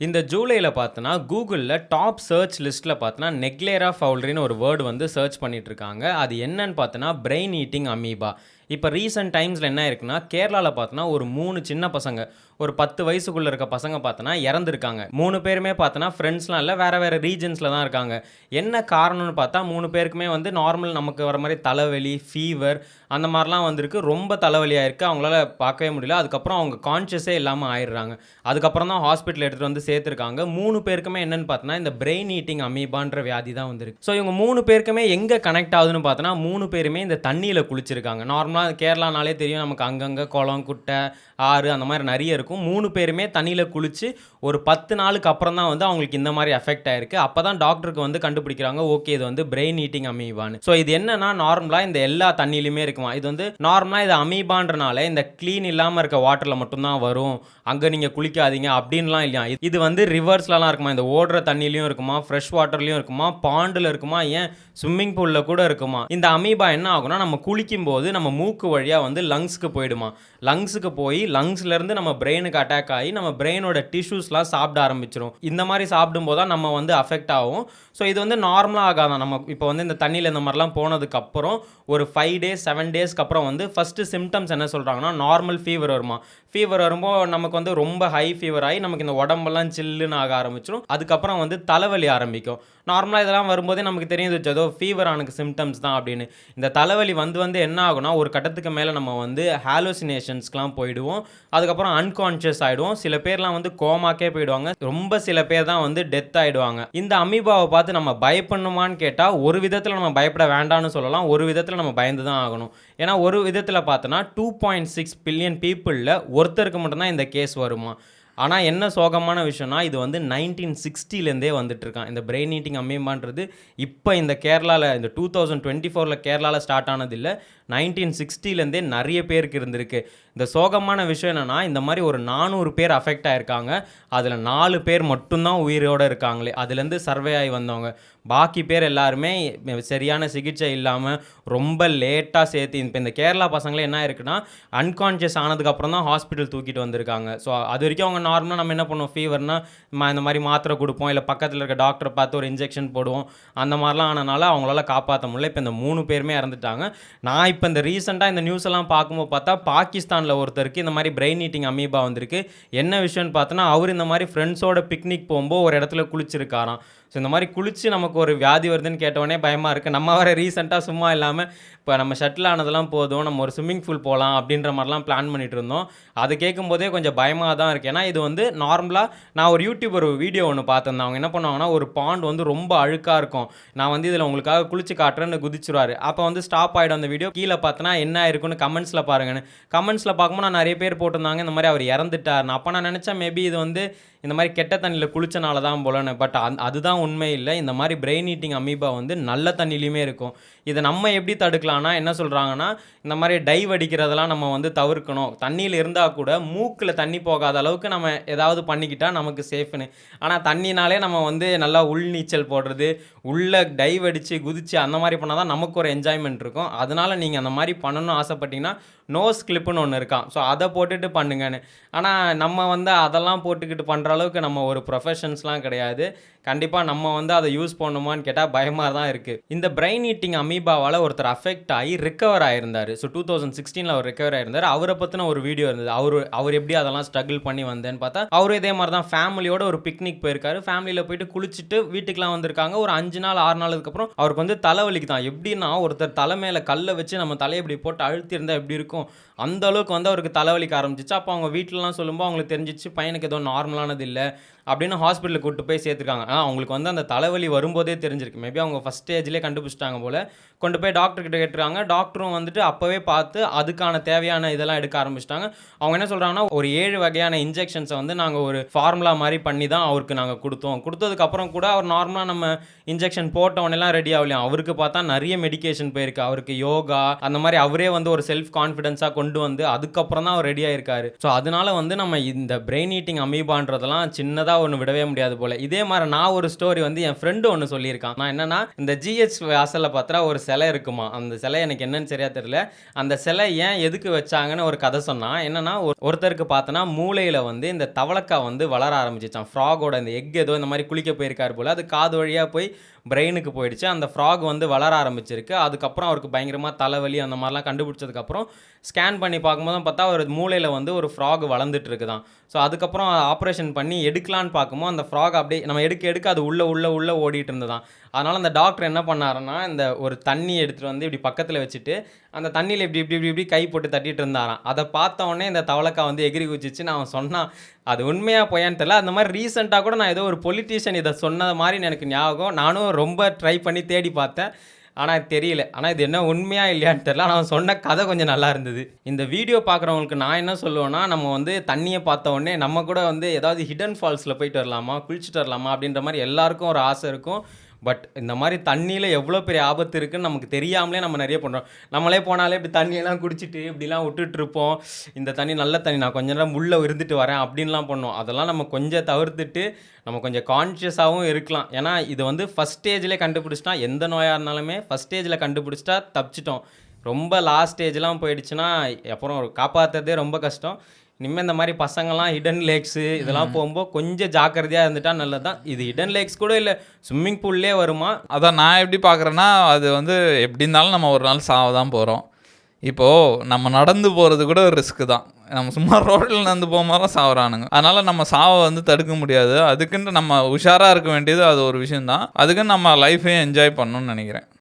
இந்த ஜூலைல பார்த்தோன்னா, கூகுள்ல டாப் சர்ச் லிஸ்ட்ல பார்த்தோன்னா, நெக்லேரா ஃபவுல்ரின்னு ஒரு வேர்ட் வந்து சர்ச் பண்ணிட்டு இருக்காங்க. அது என்னன்னு பார்த்தோன்னா, பிரெயின் ஈட்டிங் அமீபா. இப்ப ரீசென்ட் டைம்ஸ்ல என்ன ஆயிருக்குன்னா, கேரளால பார்த்தோன்னா, ஒரு 3 சின்ன பசங்க, ஒரு 10 வயசுக்குள்ள இருக்க பசங்க பார்த்தோன்னா, இறந்திருக்காங்க. 3 பேருமே பார்த்தோன்னா, ஃப்ரெண்ட்ஸ்லாம் இல்ல, வேற வேற ரீஜியன்ஸ்ல தான் இருக்காங்க. என்ன காரணம்னு பார்த்தா, 3 பேருக்குமே வந்து நார்மல் நமக்கு வர மாரி தலைவலி, ஃபீவர் அந்த மாரிலாம் வந்திருக்கு. ரொம்ப தலைவலியா இருக்கு. அவங்களால பார்க்கவே முடியல. அதுக்கப்புறம் அவங்க கான்ஷியஸே இல்லாம ஆயிடுறாங்க. அதுக்கப்புறம் தான் ஹாஸ்பிட்டல் எடுத்துட்டு வந்து சேர்த்துருக்காங்க. 3 பேருக்குமே என்னன்னு பார்த்தோன்னா, இந்த பிரெயின் ஈட்டிங் அமீபான்ற வியாதி தான் வந்திருக்கு. ஸோ இவங்க 3 பேருக்குமே எங்க கனெக்ட் ஆகுதுன்னு பார்த்தோன்னா, 3 பேருமே இந்த தண்ணீல குளிச்சிருக்காங்க. நார்மலா கேரளானாலே தெரியும் நமக்கு அங்கங்க குளம், குட்டை, ஆறு அந்த மாரி நெறைய இருக்கும். 3 பேருமே தண்ணீல குளிச்சு ஒரு 10 நாளுக்கு அப்புறம் தான் வந்து அவங்களுக்கு இந்த மாரி எஃபெக்ட் ஆயிருக்கு. அப்பதான் டாக்டருக்கு வந்து கண்டுபிடிக்கிறாங்க. ஓகே, இது வந்து பிரெயின் ஈட்டிங் அமீபான்னு. ஸோ இது என்னன்னா, நார்மலா இந்த எல்லா தண்ணீலயுமே இருக்குமா. இது வந்து நார்மலா இது அமீபான்றனால இந்த கிளீன் இல்லாம இருக்க வாட்டர்ல மட்டும் தான் வரும். அங்க நீங்க குளிக்காதீங்க அப்படின்லாம் இல்லையா. இது வந்து ரிவர்ஸ்லலாம் இருக்குமா. இந்த ஓடுற தண்ணியிலயும் இருக்குமா, ஃப்ரெஷ் வாட்டர்லயும் இருக்குமா, பாண்டுல இருக்குமா, ஏன் ஸ்விம்மிங் பூல்ல கூட இருக்குமா. இந்த அமீபா என்ன ஆகும்னா, நம்ம குளிக்கும்போது நம்ம மூக்கு வழியா வந்து லங்ஸ்க்கு போயிடுமா. லங்ஸுக்கு போய் லங்ஸ்லேருந்து நம்ம பிரெயினுக்கு அட்டாக் ஆகி நம்ம பிரெயினோட டிஷ்யூஸ்லாம் சாப்பிட ஆரம்பிச்சிரும். இந்த மாதிரி சாப்பிடும்போது தான் நம்ம வந்து அஃபெக்ட் ஆகும். ஸோ இது வந்து நார்மலாக ஆகாதான். நம்ம இப்போ வந்து இந்த தண்ணியில் இந்த மாதிரிலாம் போனதுக்கப்புறம் ஒரு 5 டேஸ் 7 டேஸ்க்கு அப்புறம் வந்து ஃபஸ்ட்டு சிம்டம்ஸ் என்ன சொல்கிறாங்கன்னா, நார்மல் ஃபீவர் வருமா. ஃபீவர் வரும்போது நமக்கு வந்து ரொம்ப ஹை ஃபீவர் ஆகி நமக்கு இந்த உடம்பெல்லாம் சில்லுன்னு ஆக ஆரம்பிச்சிடும். அதுக்கப்புறம் வந்து தலைவலி ஆரம்பிக்கும். நார்மலாக இதெல்லாம் வரும்போதே நமக்கு தெரியுது ஏதோ ஃபீவர் ஆனுக்கு சிம்டம்ஸ் தான் அப்படின்னு. இந்த தலைவலி வந்து வந்து என்ன ஆகும்னா, ஒரு கட்டத்துக்கு மேலே நம்ம வந்து ஹாலுசினேஷன்ஸ்க்குலாம் போயிடுவோம். அதுக்கப்புறம் அன்கான்ஷியஸ் ஆகிடுவோம். சில பேர்லாம் வந்து கோமாக்கே போயிடுவாங்க. ரொம்ப சில பேர் தான் வந்து டெத் ஆகிடுவாங்க. இந்த அமீபாவை பார்த்து நம்ம பயப்படணுமான்னு கேட்டால், ஒரு விதத்தில் நம்ம பயப்பட வேண்டாம்னு சொல்லலாம். ஒரு விதத்தில் நம்ம பயந்து தான் ஆகணும். ஏன்னா ஒரு விதத்தில் பார்த்தோன்னா 2.6 பில்லியன் பீப்புளில் ஒருத்தருக்கு மட்டும்தான் இந்த கேஸ் வருமா. ஆனால் என்ன சோகமான விஷயம்னா, இது வந்து 1960லேருந்தே வந்துட்டுருக்கான். இந்த பிரெயின் ஈட்டிங் அமீபான்றது இப்போ இந்த கேரளாவில் இந்த 2024ல் கேரளாவில் ஸ்டார்ட் ஆனது இல்லை. 1960லேருந்தே நிறைய பேருக்கு இருந்திருக்கு. இந்த சோகமான விஷயம் என்னென்னா, இந்த மாதிரி ஒரு 400 பேர் அஃபெக்ட் ஆகிருக்காங்க. அதில் 4 பேர் மட்டும்தான் உயிரோடு இருக்காங்களே. அதுலேருந்து சர்வே ஆகி வந்தவங்க. பாக்கி பேர் எல்லாருமே சரியான சிகிச்சை இல்லாமல் ரொம்ப லேட்டாக சேர்த்து இப்போ இந்த கேரளா பசங்களே என்ன இருக்குன்னா, அன்கான்ஷியஸ் ஆனதுக்கப்புறம் தான் ஹாஸ்பிட்டல் தூக்கிட்டு வந்திருக்காங்க. ஸோ அது வரைக்கும் அவங்க நார்மலாக நம்ம என்ன பண்ணுவோம், ஃபீவர்னா இந்த மாதிரி மாத்திரை கொடுப்போம், இல்லை பக்கத்தில் இருக்க டாக்டரை பார்த்து ஒரு இன்ஜெக்ஷன் போடுவோம். அந்த மாதிரிலாம் ஆனனால அவங்களால காப்பாற்ற முடியல. இப்போ இந்த 3 பேருமே இறந்துட்டாங்க. நான் இப்போ இந்த ரீசெண்டாக இந்த நியூஸ் எல்லாம் பார்க்கும்போது பார்த்தா, பாகிஸ்தானில் ஒருத்தருக்கு இந்த மாதிரி பிரெயின் ஈட்டிங் அமீபா வந்திருக்கு. என்ன விஷயம்னு பார்த்தோன்னா, அவர் இந்த மாதிரி ஃப்ரெண்ட்ஸோட பிக்னிக் போகும்போது ஒரு இடத்துல குளிச்சிருக்காராம். ஸோ இந்த மாதிரி குளித்து நமக்கு ஒரு வியாதி வருதுன்னு கேட்டவொடனே பயமாக இருக்குது. நம்ம வேறு ரீசெண்டாக சும்மா இல்லாமல் இப்போ நம்ம ஷட்டில் ஆனதெல்லாம் போதும், நம்ம ஒரு ஸ்விம்மிங் பூல் போகலாம் அப்படின்ற மாதிரிலாம் பிளான் பண்ணிட்டு இருந்தோம். அது கேட்கும்போதே கொஞ்சம் பயமாக தான் இருக்குது. ஏன்னா இது வந்து நார்மலாக நான் ஒரு யூடியூப் ஒரு வீடியோ ஒன்று பார்த்துருந்தேன். அவங்க என்ன பண்ணுவாங்கன்னா, ஒரு பாண்ட் வந்து ரொம்ப அழுக்காக இருக்கும். நான் வந்து இதில் உங்களுக்காக குளிச்சு காட்டுறேன்னு குதிச்சிருவார். அப்போ வந்து ஸ்டாப் ஆகிடும் அந்த வீடியோ. கீழே பார்த்தோன்னா என்ன இருக்குன்னு கமெண்ட்ஸில் பாருங்கன்னு. கமெண்ட்ஸில் பார்க்கும்போது நான் நிறைய பேர் போட்டிருந்தாங்க இந்த மாதிரி அவர் இறந்துட்டார். அப்போ நான் நினச்சேன் மேபி இது வந்து இந்த மாதிரி கெட்ட தண்ணியில் குளிச்சனால தான் போலன்னு. பட் அதுதான் உண்மை இல்லை. இந்த மாதிரி பிரெயின் ஈட்டிங் அமீபா வந்து நல்ல தண்ணிலையுமே இருக்கும். இதை நம்ம எப்படி தடுக்கலாம்னா, என்ன சொல்கிறாங்கன்னா, இந்த மாதிரி டைவ் அடிக்கிறதெல்லாம் நம்ம வந்து தவிர்க்கணும். தண்ணியில் இருந்தால் கூட மூக்கில் தண்ணி போகாத அளவுக்கு நம்ம ஏதாவது பண்ணிக்கிட்டால் நமக்கு சேஃப்னு. ஆனால் தண்ணினாலே நம்ம வந்து நல்லா உள் நீச்சல் போடுறது, உள்ளே டைவ் அடித்து குதித்து அந்த மாதிரி பண்ணால் தான் நமக்கு ஒரு என்ஜாய்மெண்ட் இருக்கும். அதனால் நீங்கள் அந்த மாதிரி பண்ணணும்னு ஆசைப்பட்டீங்கன்னா, நோஸ் கிளிப்புன்னு ஒன்று இருக்கான். ஸோ அதை போட்டுட்டு பண்ணுங்கன்னு. ஆனால் நம்ம வந்து அதெல்லாம் போட்டுக்கிட்டு பண்ணுற அளவுக்கு நம்ம ஒரு ப்ரொஃபஷன்ஸ்லாம் கிடையாது. கண்டிப்பாக நம்ம வந்து அதை யூஸ் பண்ணணுமான்னு கேட்டால் பயமாக தான் இருக்குது. இந்த பிரெயின் ஈட்டிங் அமீபாவால் ஒருத்தர் அஃபெக்ட் ஆகி ரிக்கவர் ஆகியிருந்தார். ஸோ 2016ல் அவர் ரிக்கவர் ஆகியிருந்தார். அவரை பற்றின ஒரு வீடியோ இருந்தது. அவர் எப்படி அதெல்லாம் ஸ்ட்ரகிள் பண்ணி வந்தேன்னு பார்த்தா, அவரும் இதே மாதிரி தான் ஃபேமிலியோட ஒரு பிக்னிக் போயிருக்காரு. ஃபேமிலியில் போயிட்டு குளிச்சுட்டு வீட்டுக்குலாம் வந்திருக்காங்க. ஒரு 5 நாள் 6 நாளுக்கு அப்புறம் அவருக்கு வந்து தலைவலிக்கு தான். எப்படின்னா, ஒருத்தர் தலை மேலே கல்லை வச்சு நம்ம தலையை இப்படி போட்டு அழுத்தியிருந்தால் எப்படி இருக்கும், அந்த அளவுக்கு வந்து அவருக்கு தலைவலிக்க ஆரம்பிச்சிச்சு. அப்போ அவங்க வீட்டிலலாம் சொல்லும்போது அவங்களுக்கு தெரிஞ்சிச்சு பையனுக்கு ஏதோ நார்மலானது இல்லை அப்படின்னு ஹாஸ்பிட்டலுக்கு கூப்பிட்டு போய் சேர்த்துருக்காங்க. அவங்களுக்கு வந்து அந்த தலைவலி வரும்போதே தெரிஞ்சிருக்கு. மேபி அவங்க ஃபஸ்ட் ஸ்டேஜ்லேயே கண்டுபிடிச்சிட்டாங்க போல். கொண்டு போய் டாக்டர்கிட்ட கேட்டுருக்காங்க. டாக்டரும் வந்துட்டு அப்போவே பார்த்து அதுக்கான தேவையான இதெல்லாம் எடுக்க ஆரம்பிச்சிட்டாங்க. அவங்க என்ன சொல்கிறாங்கன்னா, ஒரு 7 வகையான இன்ஜெக்ஷன்ஸை வந்து நாங்கள் ஒரு ஃபார்முலா மாதிரி பண்ணி தான் அவருக்கு நாங்கள் கொடுத்தோம். கொடுத்ததுக்கப்புறம் கூட அவர் நார்மலாக நம்ம இன்ஜெக்ஷன் போட்டவனெல்லாம் ரெடி ஆகலையாம். அவருக்கு பார்த்தா நிறைய மெடிக்கேஷன் போயிருக்கு. அவருக்கு யோகா அந்த மாதிரி அவரே வந்து ஒரு செல்ஃப் கான்ஃபிடென்ஸாக கொண்டு வந்து அதுக்கப்புறம் தான் அவர் ரெடி ஆயிருக்காரு. ஸோ அதனால வந்து நம்ம இந்த பிரெயின் ஈட்டிங் அமீபான்றதெல்லாம் அதெல்லாம் சின்னதா ஒண்ணு விடவே முடியாது போல. இதே மாரி நான் ஒரு ஸ்டோரி வந்து என் ஃப்ரெண்டு ஒண்ணு சொல்லியிருக்கான். நான் என்னன்னா, இந்த ஜிஹெச் வாசல்ல பார்த்தா ஒரு சிலை இருக்குமா. அந்த சிலை எனக்கு என்னன்னு சரியா தெரியல. அந்த சிலை ஏன் எதுக்கு வச்சாங்கன்னு ஒரு கதை சொன்னான். என்னன்னா, ஒருத்தருக்கு பார்த்தோன்னா மூளையில வந்து இந்த தவளக்கா வந்து வளர ஆரம்பிச்சுச்சாம். ஃப்ராகோட இந்த எக் ஏதோ இந்த மாரி குளிக்க போயிருக்காரு போல. அது காது வழியா போய் பிரெயினுக்கு போயிடுச்சு. அந்த ஃப்ராக் வந்து வளர ஆரம்பிச்சிருக்கு. அதுக்கப்புறம் அவருக்கு பயங்கரமா தலைவலி அந்த மாரிலாம் கண்டுபிடிச்சதுக்கப்புறம் ஸ்கேன் பண்ணி பார்க்கும்போது தான் பார்த்தா, அவர் மூளையில வந்து ஒரு ஃப்ராக் வளர்ந்துட்டு இருக்குதாம். ஸோ அதுக்கப்புறம் ஆப்ரேஷன் பண்ணி எடுக்கலான்னு பார்க்கும்போது, அந்த ஃப்ராக் அப்படியே நம்ம எடுக்க அது உள்ள ஓடிட்டு இருந்ததாம். அதனால அந்த டாக்டர் என்ன பண்ணாருன்னா, இந்த ஒரு தண்ணி எடுத்துட்டு வந்து இப்படி பக்கத்துல வச்சுட்டு, அந்த தண்ணியில இப்படி கை போட்டு தட்டிட்டு இருந்தாராம். அத பார்த்த உடனே இந்த தவளக்கா வந்து எகிறி குதிச்சுச்சுன்னு அவன் சொன்னான். அது உண்மையா பொய்யான்னு தெரியல. அந்த மாரி ரீசென்ட்டா கூட நான் ஏதோ ஒரு பொலிட்டீஷியன் இத சொன்னது மாரி எனக்கு ஞாபகம். நானும் ரொம்ப ட்ரை பண்ணி தேடி பார்த்தேன். ஆனா தெரியல. ஆனா இது என்ன உண்மையா இல்லையான்னு தெரியல. ஆனா அவன் சொன்ன கதை கொஞ்சம் நல்லா இருந்தது. இந்த வீடியோ பார்க்குறவங்களுக்கு நான் என்ன சொல்லுவேன்னா, நம்ம வந்து தண்ணிய பார்த்த உடனே நம்ம கூட வந்து ஏதாவது ஹிடன் ஃபால்ஸ்ல போயிட்டு வரலாமா? குளிச்சுட்டு வரலாமா? அப்படின்ற மாரி எல்லாருக்கும் ஒரு ஆசை இருக்கும். பட் இந்த மாரி தண்ணீல எவ்வளோ பெரிய ஆபத்து இருக்குன்னு நமக்கு தெரியாமலே நம்ம நெறைய பண்றோம். நம்மளே போனாலே இப்படி தண்ணியெல்லாம் குடிச்சிட்டு இப்படிலாம் விட்டுட்டுருப்போம். இந்த தண்ணி நல்ல தண்ணி நான் கொஞ்ச நேரம் உள்ள இருந்துட்டு வரேன் அப்படின்லாம் பண்ணுவோம். அதெல்லாம் நம்ம கொஞ்சம் தவிர்த்துட்டு, நம்ம கொஞ்சம் கான்ஷியஸாவும் இருக்கலாம். ஏன்னா இது வந்து ஃபர்ஸ்ட் ஸ்டேஜ்லயே கண்டுபிடிச்சுட்டா எந்த நோயா இருந்தாலுமே ஃபர்ஸ்ட் ஸ்டேஜ்ல கண்டுபிடிச்சுட்டா தப்பிச்சுட்டோம். ரொம்ப லாஸ்ட் ஸ்டேஜ்லாம் போயிடுச்சுன்னா, அப்புறம் காப்பாத்துறதே ரொம்ப கஷ்டம். இனிமே இந்த மாரி பசங்கலாம் ஹிடன் லேக்ஸு இதெல்லாம் போம்போது கொஞ்சம் ஜாக்கிரதையா இருந்துட்டா நல்லது தான். இது ஹிடன் லேக்ஸ் கூட இல்ல, ஸ்விம்மிங் பூல்லே வருமா? அதான் நான் எப்படி பார்க்குறேன்னா, அது வந்து எப்படி இருந்தாலும் நம்ம ஒரு நாள் சாவ தான் போறோம். இப்போது நம்ம நடந்து போகிறது கூட ஒரு ரிஸ்க்கு தான். நம்ம சும்மா ரோட்டில் நடந்து போகும்போது தான் சாவுறானுங்க. அதனால் நம்ம சாவை வந்து தடுக்க முடியாது. அதுக்குன்ட்டு நம்ம உஷாராக இருக்க வேண்டியது அது ஒரு விஷயம் தான். அதுக்குன்னு நம்ம லைஃபையும் என்ஜாய் பண்ணணும்னு நினைக்கிறேன்.